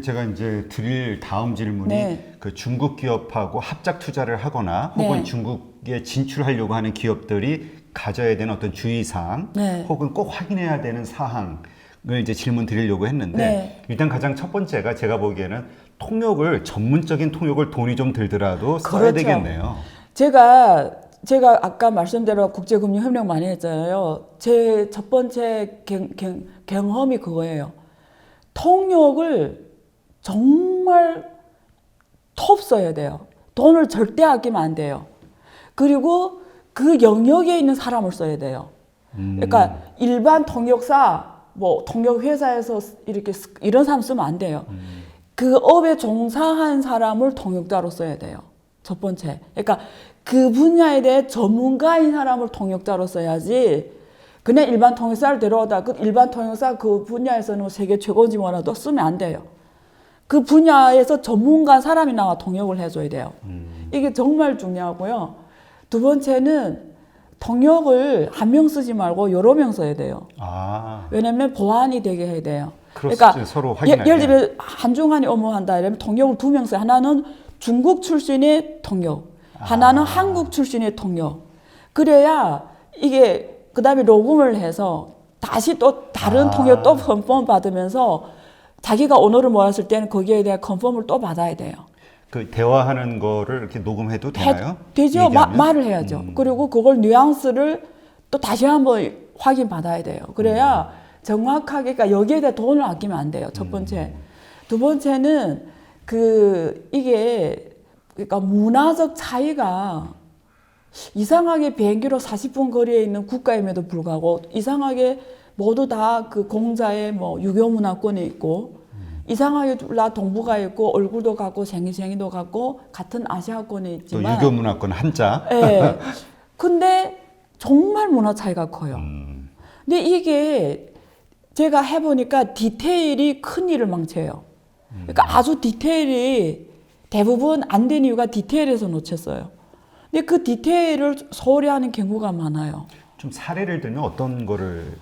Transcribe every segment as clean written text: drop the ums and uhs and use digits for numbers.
제가 이제 드릴 다음 질문이 네. 그 중국 기업하고 합작 투자를 하거나 혹은 네. 중국에 진출하려고 하는 기업들이 가져야 되는 어떤 주의사항 네. 혹은 꼭 확인해야 되는 사항을 이제 질문 드리려고 했는데 네. 일단 가장 첫 번째가 제가 보기에는 통역을 전문적인 통역을 돈이 좀 들더라도 써야 그렇죠. 되겠네요. 제가 아까 말씀대로 국제금융협력 많이 했잖아요. 제 첫 번째 경험이 그거예요. 통역을 정말 톱 써야 돼요. 돈을 절대 아끼면 안 돼요. 그리고 그 영역에 있는 사람을 써야 돼요. 그러니까 일반 통역사, 뭐 통역회사에서 이런 사람 쓰면 안 돼요. 그 업에 종사한 사람을 통역자로 써야 돼요. 첫 번째. 그러니까 그 분야에 대해 전문가인 사람을 통역자로 써야지 그냥 일반 통역사를 데려오다 그 일반 통역사 그 분야에서는 세계 최고인지 뭐라도 쓰면 안 돼요. 그 분야에서 전문가 사람이 나와 통역을 해줘야 돼요. 이게 정말 중요하고요. 두 번째는 통역을 한 명 쓰지 말고 여러 명 써야 돼요. 아, 왜냐면 보완이 되게 해야 돼요. 그러니까 서로 확인할 예를 때. 들면 한중한이 업무한다 이러면 통역을 두 명 써요. 하나는 중국 출신의 통역, 하나는 한국 출신의 통역. 그래야 이게 그다음에 녹음을 해서 다시 또 다른 통역 또 컨펌 받으면서 자기가 언어를 몰았을 때는 거기에 대한 컨펌을 또 받아야 돼요. 그 대화하는 거를 이렇게 녹음해도 되나요? 되죠. 얘기하면? 말을 해야죠. 그리고 그걸 뉘앙스를 또 다시 한번 확인 받아야 돼요. 그래야 정확하게, 그러니까 여기에 대해 돈을 아끼면 안 돼요. 첫 번째. 두 번째는 이게 그러니까 문화적 차이가 이상하게 비행기로 40분 거리에 있는 국가임에도 불구하고 이상하게 모두 다 그 공자의 뭐 유교 문화권에 있고 이상하게 둘 다 동북아에 있고 얼굴도 같고 생기도 같고 같은 아시아권에 또 있지만 유교 문화권 한자. 예. 근데 정말 문화 차이가 커요. 근데 이게 제가 해보니까 디테일이 큰 일을 망쳐요. 그러니까 아주 디테일이 대부분 안 된 이유가 디테일에서 놓쳤어요. 근데 그 디테일을 소홀히 하는 경우가 많아요. 좀 사례를 들면 어떤 거를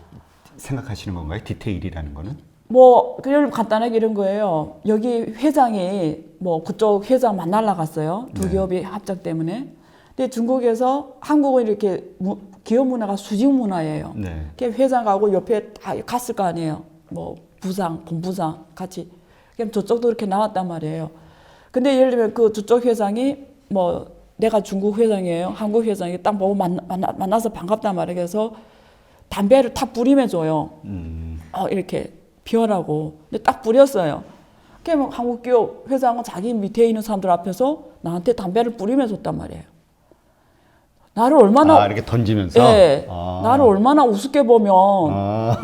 생각하시는 건가요? 디테일이라는 거는? 뭐 그냥 간단하게 이런 거예요. 여기 회장이 뭐 그쪽 회장 만나러 갔어요. 두 기업이 합작 때문에. 근데 중국에서 한국은 이렇게 기업 문화가 수직 문화예요. 네. 회장하고 옆에 다 갔을 거 아니에요. 뭐 부상, 본부장 같이. 그럼 저쪽도 이렇게 나왔단 말이에요. 근데 예를 들면 그 저쪽 회장이 뭐 내가 중국 회장이에요. 한국 회장이 딱 보고 만나서 반갑단 말이에요. 그래서 담배를 탁 뿌리며 줘요. 이렇게 피워라고. 근데 딱 뿌렸어요. 그러면 한국 기업 회장은 자기 밑에 있는 사람들 앞에서 나한테 담배를 뿌리며 줬단 말이에요. 나를 얼마나 이렇게 던지면서. 예, 나를 얼마나 우습게 보면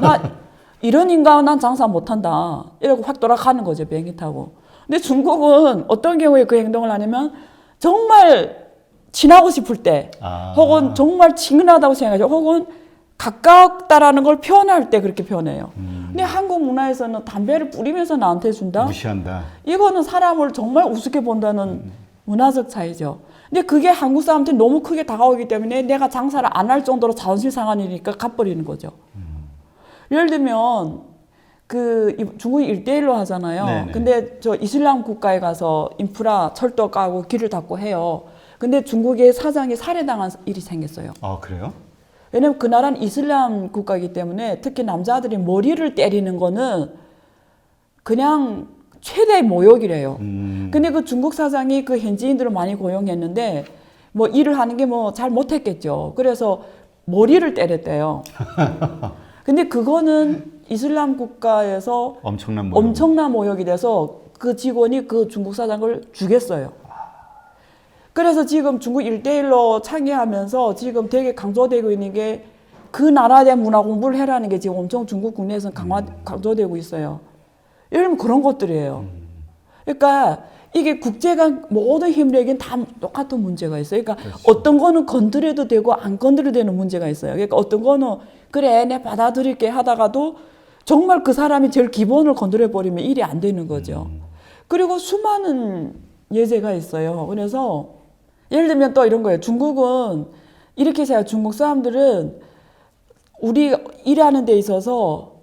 나 이런 인간 난 장사 못한다 이러고 확 돌아가는 거죠. 비행기 타고. 근데 중국은 어떤 경우에 그 행동을 하냐면 정말 친하고 싶을 때 혹은 정말 친근하다고 생각하죠. 혹은 가깝다라는 걸 표현할 때 그렇게 표현해요. 근데 한국 문화에서는 담배를 뿌리면서 나한테 준다? 무시한다. 이거는 사람을 정말 우습게 본다는 문화적 차이죠. 근데 그게 한국 사람한테 너무 크게 다가오기 때문에 내가 장사를 안 할 정도로 자존심 상한 일이니까 갚버리는 거죠. 예를 들면 중국이 1대1로 하잖아요. 네네. 근데 저 이슬람 국가에 가서 인프라 철도 까고 길을 닦고 해요. 근데 중국의 사장이 살해당한 일이 생겼어요. 아, 그래요? 왜냐면 그 나라는 이슬람 국가이기 때문에 특히 남자들이 머리를 때리는 거는 그냥 최대의 모욕이래요. 근데 그 중국 사장이 그 현지인들을 많이 고용했는데 뭐 일을 하는 게 뭐 잘 못했겠죠. 그래서 머리를 때렸대요. 근데 그거는 이슬람 국가에서 엄청난 모욕이 돼서 그 직원이 그 중국 사장을 죽였어요. 그래서 지금 중국 1대1로 창의하면서 지금 되게 강조되고 있는 게 그 나라에 대한 문화 공부를 해라는 게 지금 엄청 중국 국내에서는 강조되고 있어요. 예를 들면 그런 것들이에요. 그러니까 이게 국제가 모든 협력엔 다 똑같은 문제가 있어요. 그러니까 그렇죠. 어떤 거는 건드려도 되고 안 건드려도 되는 문제가 있어요. 그러니까 어떤 거는 그래 내 받아들일게 하다가도 정말 그 사람이 제일 기본을 건드려버리면 일이 안 되는 거죠. 그리고 수많은 예제가 있어요. 그래서 예를 들면 또 이런 거예요. 중국은 이렇게 해서 중국 사람들은 우리 일하는 데 있어서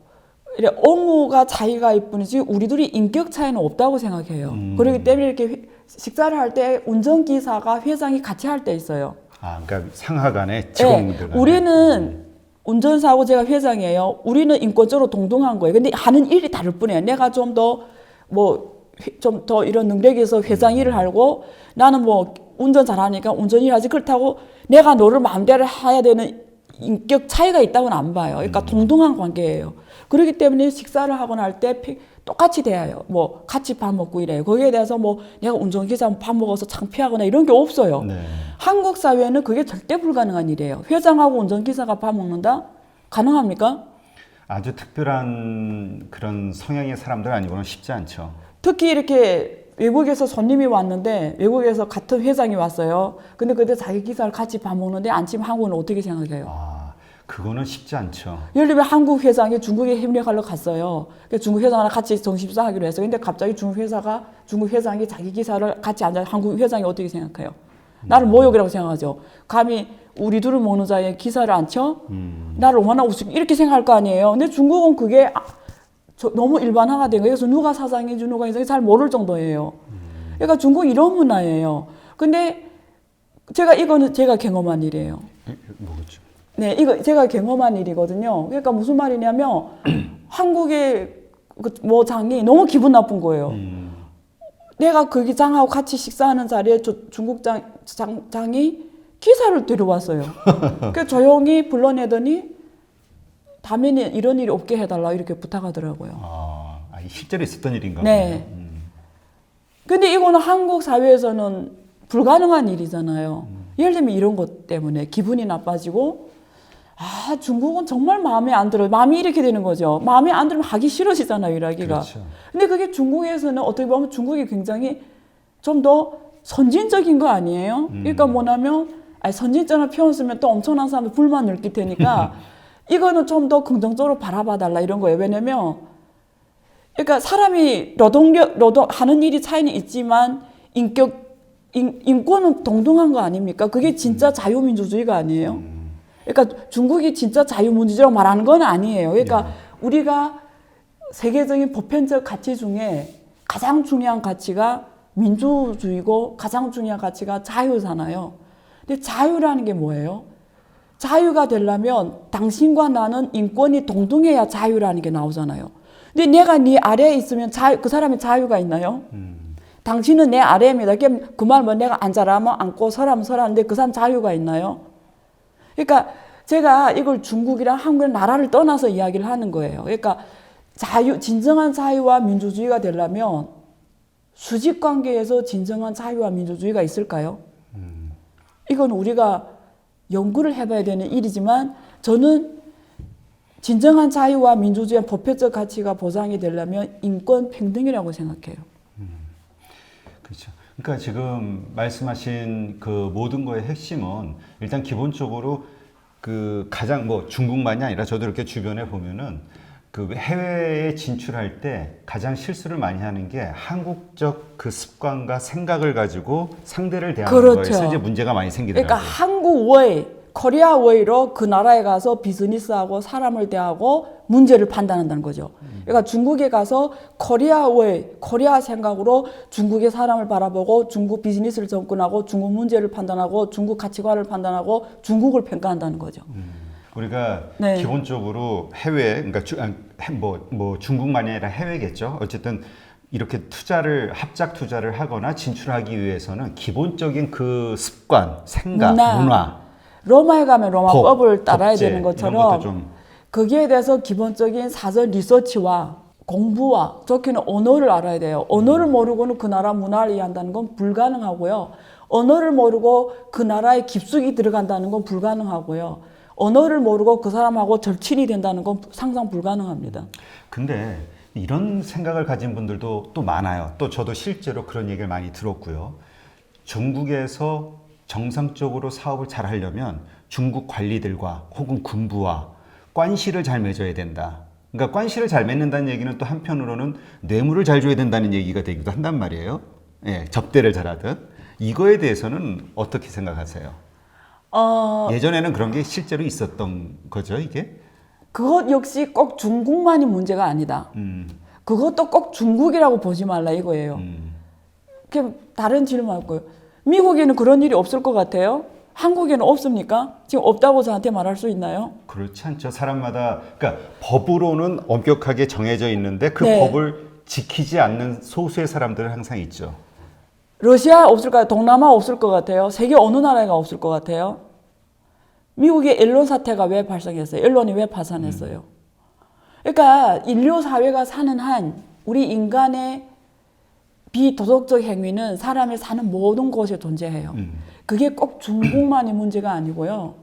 이래 업무가 차이가 있뿐이지 우리들이 인격 차이는 없다고 생각해요. 그렇기 때문에 이렇게 식사를 할 때 운전기사가 회장이 같이 할 때 있어요. 아, 그러니까 상하 간에 직원들 간에. 우리는 운전사하고 제가 회장이에요. 우리는 인권적으로 동등한 거예요. 근데 하는 일이 다를 뿐이에요. 내가 좀 더 이런 능력이 있어 회장 일을 하고 나는 뭐 운전 잘하니까 운전 일 하지. 그렇다고 내가 너를 마음대로 해야 되는 인격 차이가 있다고는 안 봐요. 그러니까 동등한 관계예요. 그렇기 때문에 식사를 하거나 할 때 똑같이 대해요. 뭐 같이 밥 먹고 이래요. 거기에 대해서 뭐 내가 운전기사 밥 먹어서 창피하거나 이런 게 없어요. 네. 한국 사회는 그게 절대 불가능한 일이에요. 회장하고 운전기사가 밥 먹는다? 가능합니까? 아주 특별한 그런 성향의 사람들 아니고는 쉽지 않죠. 특히 이렇게 외국에서 손님이 왔는데 외국에서 같은 회장이 왔어요. 근데 그때 자기 기사를 같이 밥 먹는데 안 치면 한국은 어떻게 생각해요? 아, 그거는 쉽지 않죠. 예를 들면 한국 회장이 중국에 협력하러 갔어요. 그래서 중국 회장이랑 같이 정식사 하기로 했어요. 근데 갑자기 중국 회장이 자기 기사를 같이 앉아서 한국 회장이 어떻게 생각해요? 나를 모욕이라고 생각하죠. 감히 우리 둘을 먹는 자에 기사를 안 쳐? 나를 얼마나 우습게 이렇게 생각할 거 아니에요. 근데 중국은 그게 너무 일반화가 된 거예요. 그래서 누가 사장인지 누가 이상인지 잘 모를 정도예요. 그러니까 중국 이런 문화예요. 근데 이거는 제가 경험한 일이에요. 뭐죠? 네, 이거 제가 경험한 일이거든요. 그러니까 무슨 말이냐면 한국의 뭐 장이 너무 기분 나쁜 거예요. 내가 거기 장하고 같이 식사하는 자리에 중국 장이 기사를 데려왔어요. 그래서 조용히 불러내더니 다음에는 이런 일이 없게 해달라 이렇게 부탁하더라고요. 아, 실제로 있었던 일인가 네. 보네요. 근데 이거는 한국 사회에서는 불가능한 일이잖아요. 예를 들면 이런 것 때문에 기분이 나빠지고 중국은 정말 마음에 안 들어요. 마음이 이렇게 되는 거죠. 마음에 안 들면 하기 싫어지잖아요, 일하기가. 그렇죠. 근데 그게 중국에서는 어떻게 보면 중국이 굉장히 좀 더 선진적인 거 아니에요? 그러니까 뭐냐면 선진적인 표현 쓰면 또 엄청난 사람들 불만 느낄 테니까 이거는 좀 더 긍정적으로 바라봐 달라 이런 거예요. 왜냐면 그러니까 사람이 하는 일이 차이는 있지만 인권은 동등한 거 아닙니까? 그게 진짜 자유민주주의가 아니에요? 그러니까 중국이 진짜 자유민주주의라고 말하는 건 아니에요. 그러니까 우리가 세계적인 보편적 가치 중에 가장 중요한 가치가 민주주의고 가장 중요한 가치가 자유잖아요. 근데 자유라는 게 뭐예요? 자유가 되려면 당신과 나는 인권이 동등해야 자유라는 게 나오잖아요. 근데 내가 네 아래에 있으면 그 사람이 자유가 있나요? 당신은 내 아래입니다. 그 말은 내가 앉아라면 앉고 서라면 서라는데 그 사람 자유가 있나요? 그러니까 제가 이걸 중국이랑 한국이랑 나라를 떠나서 이야기를 하는 거예요. 그러니까 진정한 자유와 민주주의가 되려면 수직 관계에서 진정한 자유와 민주주의가 있을까요? 이건 우리가 연구를 해봐야 되는 일이지만 저는 진정한 자유와 민주주의와 법회적 가치가 보장이 되려면 인권 평등이라고 생각해요. 그렇죠. 그러니까 지금 말씀하신 그 모든 거의 핵심은 일단 기본적으로 그 가장 뭐 중국만이 아니라 저도 이렇게 주변에 보면은 그 해외에 진출할 때 가장 실수를 많이 하는 게 한국적 그 습관과 생각을 가지고 상대를 대하는 그렇죠. 거에서 이제 문제가 많이 생기더라고요. 그러니까 한국 웨이, 코리아 웨이로 그 나라에 가서 비즈니스하고 사람을 대하고 문제를 판단한다는 거죠. 그러니까 중국에 가서 코리아 웨이, 코리아 생각으로 중국의 사람을 바라보고 중국 비즈니스를 접근하고 중국 문제를 판단하고 중국 가치관을 판단하고 중국을 평가한다는 거죠. 우리가 네. 기본적으로 해외, 그러니까 중국만이 아니라 해외겠죠. 어쨌든 이렇게 합작 투자를 하거나 진출하기 위해서는 기본적인 그 습관, 생각, 문화 로마에 가면 로마법을 따라야 법제, 되는 이런 것처럼 것도 좀 거기에 대해서 기본적인 사전 리서치와 공부와 좋게는 언어를 알아야 돼요. 언어를 모르고는 그 나라 문화를 이해한다는 건 불가능하고요. 언어를 모르고 그 나라에 깊숙이 들어간다는 건 불가능하고요. 언어를 모르고 그 사람하고 절친이 된다는 건 상상 불가능합니다. 근데 이런 생각을 가진 분들도 또 많아요. 또 저도 실제로 그런 얘기를 많이 들었고요. 중국에서 정상적으로 사업을 잘 하려면 중국 관리들과 혹은 군부와 관시를 잘 맺어야 된다. 그러니까 관시를 잘 맺는다는 얘기는 또 한편으로는 뇌물을 잘 줘야 된다는 얘기가 되기도 한단 말이에요. 예, 접대를 잘하듯. 이거에 대해서는 어떻게 생각하세요? 예전에는 그런 게 실제로 있었던 거죠, 이게? 그것 역시 꼭 중국만이 문제가 아니다. 그것도 꼭 중국이라고 보지 말라 이거예요. 다른 질문할 거예요. 미국에는 그런 일이 없을 것 같아요? 한국에는 없습니까? 지금 없다고 저한테 말할 수 있나요? 그렇지 않죠. 사람마다 그러니까 법으로는 엄격하게 정해져 있는데 그 네. 법을 지키지 않는 소수의 사람들은 항상 있죠. 러시아 없을까요? 동남아 없을 것 같아요? 세계 어느 나라가 없을 것 같아요? 미국의 언론 사태가 왜 발생했어요? 언론이 왜 파산했어요? 그러니까 인류 사회가 사는 한 우리 인간의 비도덕적 행위는 사람이 사는 모든 곳에 존재해요. 그게 꼭 중국만이 문제가 아니고요.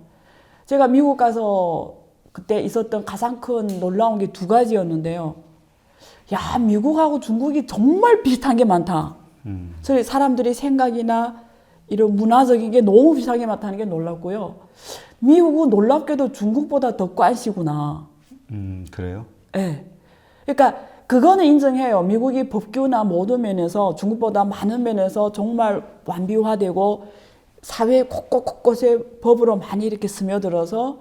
제가 미국 가서 그때 있었던 가장 큰 놀라운 게 두 가지였는데요. 야, 미국하고 중국이 정말 비슷한 게 많다. 그래서 사람들이 생각이나 이런 문화적인 게 너무 비슷하게 많다는 게 놀랍고요. 미국은 놀랍게도 중국보다 더 꽌시구나. 그래요? 네. 그러니까 그거는 인정해요. 미국이 법규나 모든 면에서 중국보다 많은 면에서 정말 완비화되고 사회 곳곳곳에 법으로 많이 이렇게 스며들어서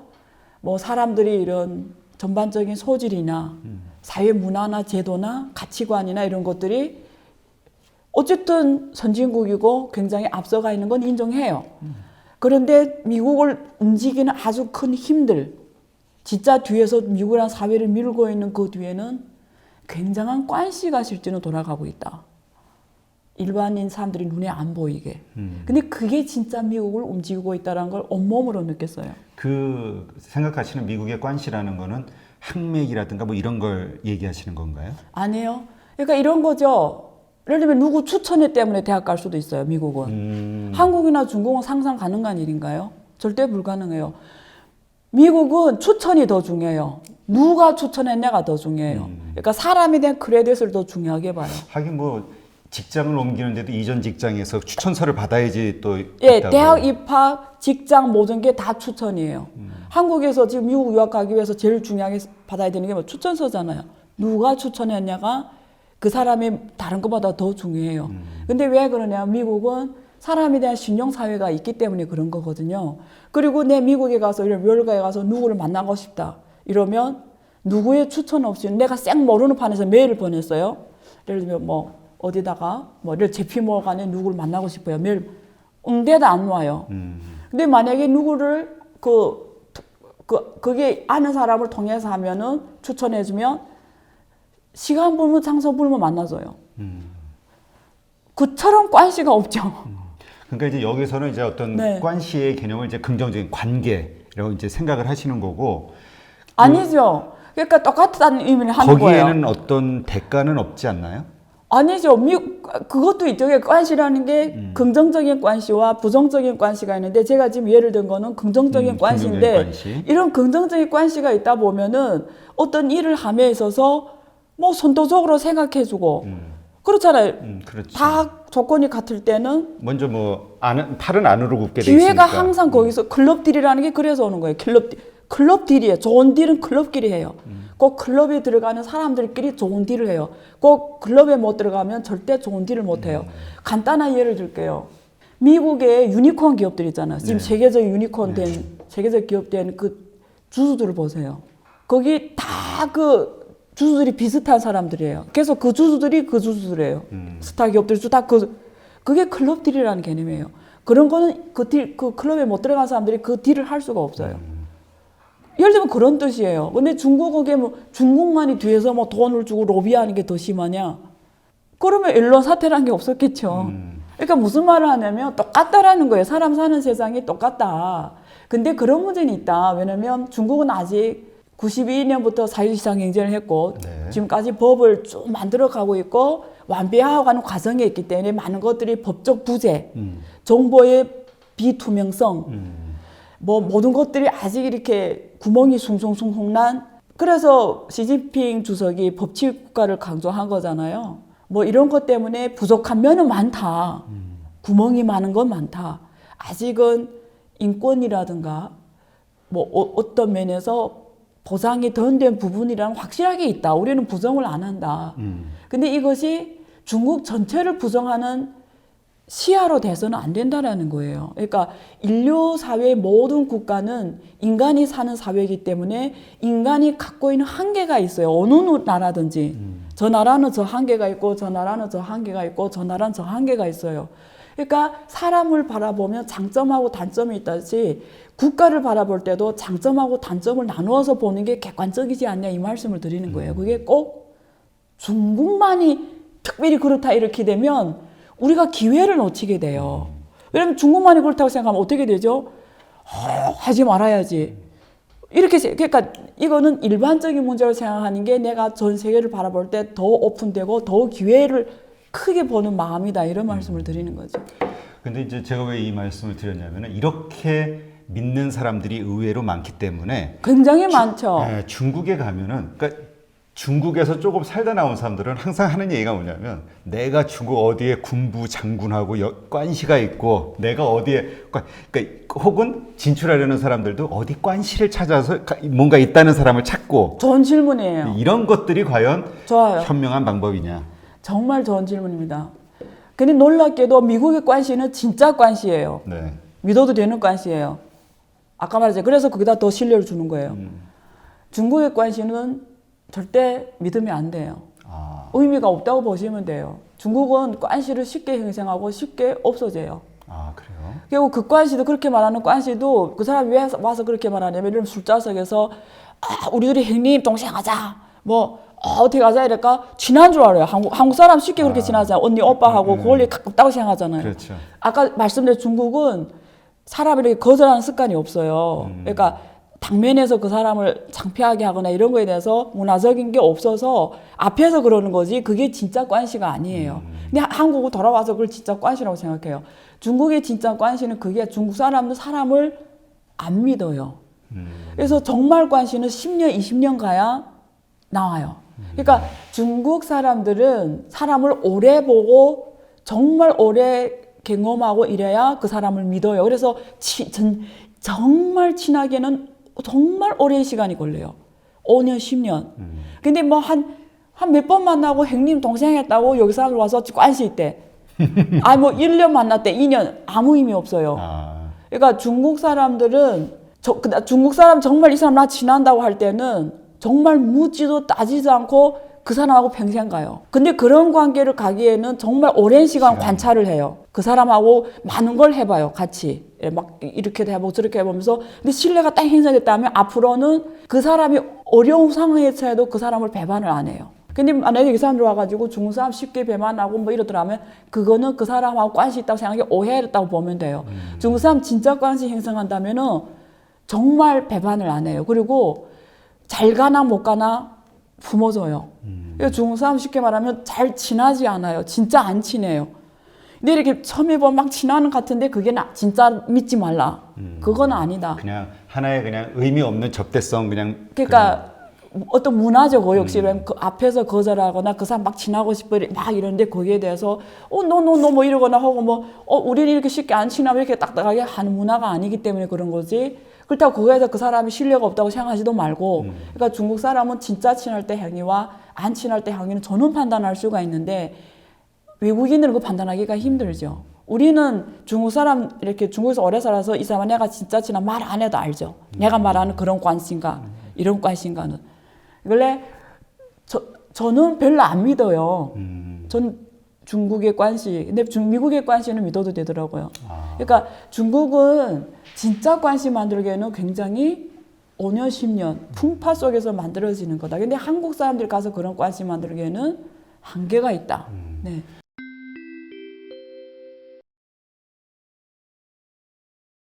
뭐 사람들이 이런 전반적인 소질이나 사회 문화나 제도나 가치관이나 이런 것들이 어쨌든 선진국이고 굉장히 앞서가 있는 건 인정해요. 그런데 미국을 움직이는 아주 큰 힘들, 진짜 뒤에서 미국이란 사회를 밀고 있는 그 뒤에는 굉장한 꽌시가 실제로 돌아가고 있다. 일반인 사람들이 눈에 안 보이게. 근데 그게 진짜 미국을 움직이고 있다는 걸 온몸으로 느꼈어요. 그 생각하시는 미국의 꽌시라는 거는 학맥이라든가 뭐 이런 걸 얘기하시는 건가요? 아니에요. 그러니까 이런 거죠. 예를 들면 누구 추천회 때문에 대학 갈 수도 있어요. 미국은. 한국이나 중국은 상상 가능한 일인가요? 절대 불가능해요. 미국은 추천이 더 중요해요. 누가 추천했냐가 더 중요해요. 그러니까 사람에 대한 크레딧을 더 중요하게 봐요. 하긴 뭐 직장을 옮기는데도 이전 직장에서 추천서를 받아야지 또 예, 있다고. 대학 입학, 직장 모든 게 다 추천이에요. 한국에서 지금 미국 유학 가기 위해서 제일 중요하게 받아야 되는 게 뭐 추천서잖아요. 누가 추천했냐가 그 사람이 다른 것보다 더 중요해요. 근데 왜 그러냐? 미국은 사람에 대한 신용사회가 있기 때문에 그런 거거든요. 그리고 내 미국에 가서 이런 월가에 가서 누구를 만나고 싶다. 이러면 누구의 추천 없이 내가 쌩 모르는 판에서 메일을 보냈어요. 예를 들면 뭐 어디다가 뭐 제피모간에 누구를 만나고 싶어요. 메일 응대도 안 와요. 근데 만약에 누구를 그게 아는 사람을 통해서 하면은 추천해주면 시간 불면 장소 불면 만나줘요. 그처럼 꽌시가 없죠. 그러니까 이제 여기서는 이제 어떤 네. 꽌시의 개념을 이제 긍정적인 관계라고 이제 생각을 하시는 거고 아니죠. 그러니까 똑같다는 의미를 하는 거예요. 거기에는 어떤 대가는 없지 않나요? 아니죠. 그것도 있죠. 꽌시라는 게 긍정적인 꽌시와 부정적인 꽌시가 있는데 제가 지금 예를 든 거는 긍정적인 꽌시인데 긍정적인 꽌시. 이런 긍정적인 꽌시가 있다 보면은 어떤 일을 함에 있어서 뭐 선도적으로 생각해주고 그렇잖아요. 그렇지. 다 조건이 같을 때는 먼저 뭐 팔은 안으로 굽게 돼 기회가 있으니까. 항상 거기서 클럽 딜이라는 게 그래서 오는 거예요. 클럽 딜이에요. 좋은 딜은 클럽끼리 해요. 꼭 클럽에 들어가는 사람들끼리 좋은 딜을 해요. 꼭 클럽에 못 들어가면 절대 좋은 딜을 못 해요. 간단한 예를 들게요. 미국의 유니콘 기업들 있잖아요. 지금 네. 세계적 유니콘 된 세계적 기업 된 그 주주들을 보세요. 거기 다 그 주주들이 비슷한 사람들이에요. 그래서 그 주주들이 그 주주들이에요. 스타 기업들 다 그게 클럽 딜이라는 개념이에요. 그런 거는 그 클럽에 못 들어간 사람들이 그 딜을 할 수가 없어요. 예를 들면 그런 뜻이에요. 근데 중국에 뭐 중국만이 뒤에서 뭐 돈을 주고 로비하는 게 더 심하냐? 그러면 언론 사태라는 게 없었겠죠. 그러니까 무슨 말을 하냐면 똑같다라는 거예요. 사람 사는 세상이 똑같다. 근데 그런 문제는 있다. 왜냐면 중국은 아직 92년부터 자유시장 경쟁을 했고 네. 지금까지 법을 쭉 만들어가고 있고 완비화하는 과정에 있기 때문에 많은 것들이 법적 부재, 정보의 비투명성, 뭐 모든 것들이 아직 이렇게 구멍이 숭숭숭숭 난 그래서 시진핑 주석이 법치 국가를 강조한 거잖아요. 뭐 이런 것 때문에 부족한 면은 많다. 구멍이 많은 건 많다. 아직은 인권이라든가 뭐 어떤 면에서 보장이 덜 된 부분이란 확실하게 있다. 우리는 부정을 안 한다. 근데 이것이 중국 전체를 부정하는 시야로 돼서는 안 된다라는 거예요. 그러니까 인류 사회의 모든 국가는 인간이 사는 사회이기 때문에 인간이 갖고 있는 한계가 있어요. 어느 나라든지. 저 나라는 저 한계가 있고 저 나라는 저 한계가 있고 저 나라는 저 한계가 있어요. 그러니까 사람을 바라보면 장점하고 단점이 있다시 국가를 바라볼 때도 장점하고 단점을 나누어서 보는 게 객관적이지 않냐 이 말씀을 드리는 거예요. 그게 꼭 중국만이 특별히 그렇다 이렇게 되면 우리가 기회를 놓치게 돼요. 왜냐면 중국만이 그렇다고 생각하면 어떻게 되죠? 하지 말아야지. 이렇게 그러니까 이거는 일반적인 문제로 생각하는 게 내가 전 세계를 바라볼 때 더 오픈되고 더 기회를 크게 보는 마음이다 이런 말씀을 드리는 거죠. 근데 이제 제가 왜 이 말씀을 드렸냐면은 이렇게 믿는 사람들이 의외로 많기 때문에 굉장히 많죠. 네, 중국에 가면은 그러니까 중국에서 조금 살다 나온 사람들은 항상 하는 얘기가 뭐냐면 내가 중국 어디에 군부 장군하고 관시가 있고 내가 어디에 그러니까 혹은 진출하려는 사람들도 어디 관시를 찾아서 뭔가 있다는 사람을 찾고 좋은 질문이에요. 이런 것들이 과연 좋아요. 현명한 방법이냐. 정말 좋은 질문입니다. 근데 놀랍게도 미국의 관시는 진짜 관시예요. 네. 믿어도 되는 관시예요. 아까 말했죠. 그래서 거기다 더 신뢰를 주는 거예요. 중국의 관시는 절대 믿으면 안 돼요. 아, 의미가 없다고 보시면 돼요. 중국은 관시를 쉽게 형성하고 쉽게 없어져요. 아 그래요? 그리고 그 관시도 그렇게 말하는 관시도 그 사람이 왜 와서 그렇게 말하냐면 이런 술자석에서 우리들이 형님 동생 하자 뭐 어떻게 하자 이럴까 친한 줄 알아요. 한국 사람 쉽게 그렇게 친하잖아요. 언니 오빠하고 그걸 가깝다고 생각하잖아요. 그렇죠. 아까 말씀드린 중국은 사람이 이렇게 거절하는 습관이 없어요. 그러니까 당면에서 그 사람을 창피하게 하거나 이런 거에 대해서 문화적인 게 없어서 앞에서 그러는 거지 그게 진짜 관시가 아니에요. 근데 한국은 돌아와서 그걸 진짜 관시라고 생각해요. 중국의 진짜 관시는 그게 중국 사람은 사람을 안 믿어요. 그래서 정말 관시는 10년, 20년 가야 나와요. 그러니까 중국 사람들은 사람을 오래 보고 정말 오래 경험하고 이래야 그 사람을 믿어요. 그래서 정말 친하게는 정말 오랜 시간이 걸려요. 5년, 10년. 근데 뭐 한 몇 번 만나고 형님 동생 했다고 여기 사람들 와서 관시 있대. 뭐 1년 만났대, 2년. 아무 의미 없어요. 그러니까 중국 사람들은 중국 사람 정말 이 사람 나 친한다고 할 때는 정말 묻지도 따지도 않고 그 사람하고 평생 가요. 근데 그런 관계를 가기에는 정말 오랜 시간 관찰을 해요. 그 사람하고 많은 걸 해봐요, 같이. 막 이렇게도 해보고 저렇게 해보면서. 근데 신뢰가 딱 형성됐다면 앞으로는 그 사람이 어려운 상황에서도 그 사람을 배반을 안 해요. 근데 만약에 이 사람들 와가지고 중국 사람 쉽게 배반하고 뭐 이러더라면 그거는 그 사람하고 관시 있다고 생각하기 오해했다고 보면 돼요. 중국 사람 진짜 관시 형성한다면은 정말 배반을 안 해요. 그리고 잘 가나 못 가나 품어줘요. 그러니까 중국 사람 쉽게 말하면 잘 친하지 않아요. 진짜 안 친해요. 근데 이렇게 처음에 보면 막 친하는 것 같은데 그게 진짜 믿지 말라. 그건 아니다. 그냥 하나의 그냥 의미 없는 접대성 그냥. 그러니까 어떤 문화적 오역시면 그 앞에서 거절하거나 그 사람 막 친하고 싶어 막 이러는데 거기에 대해서 너 뭐 이러거나 하고 뭐 우리는 이렇게 쉽게 안 친하면 이렇게 딱딱하게 하는 문화가 아니기 때문에 그런 거지. 그렇다고 그거에서 그 사람이 신뢰가 없다고 생각하지도 말고. 그러니까 중국 사람은 진짜 친할 때 행위와 안 친할 때 행위는 저는 판단할 수가 있는데 외국인들은 그 판단하기가 힘들죠. 우리는 중국 사람 이렇게 중국에서 오래 살아서 이 사람은 내가 진짜 친한 말 안 해도 알죠. 내가 말하는 그런 관심과 이런 관심과는. 원래 저는 별로 안 믿어요. 전 중국의 관시, 근데 미국의 관시는 믿어도 되더라고요. 그러니까 중국은 진짜 관시 만들기에는 굉장히 5년, 10년 풍파 속에서 만들어지는 거다. 근데 한국 사람들 가서 그런 관시 만들기에는 한계가 있다. 네.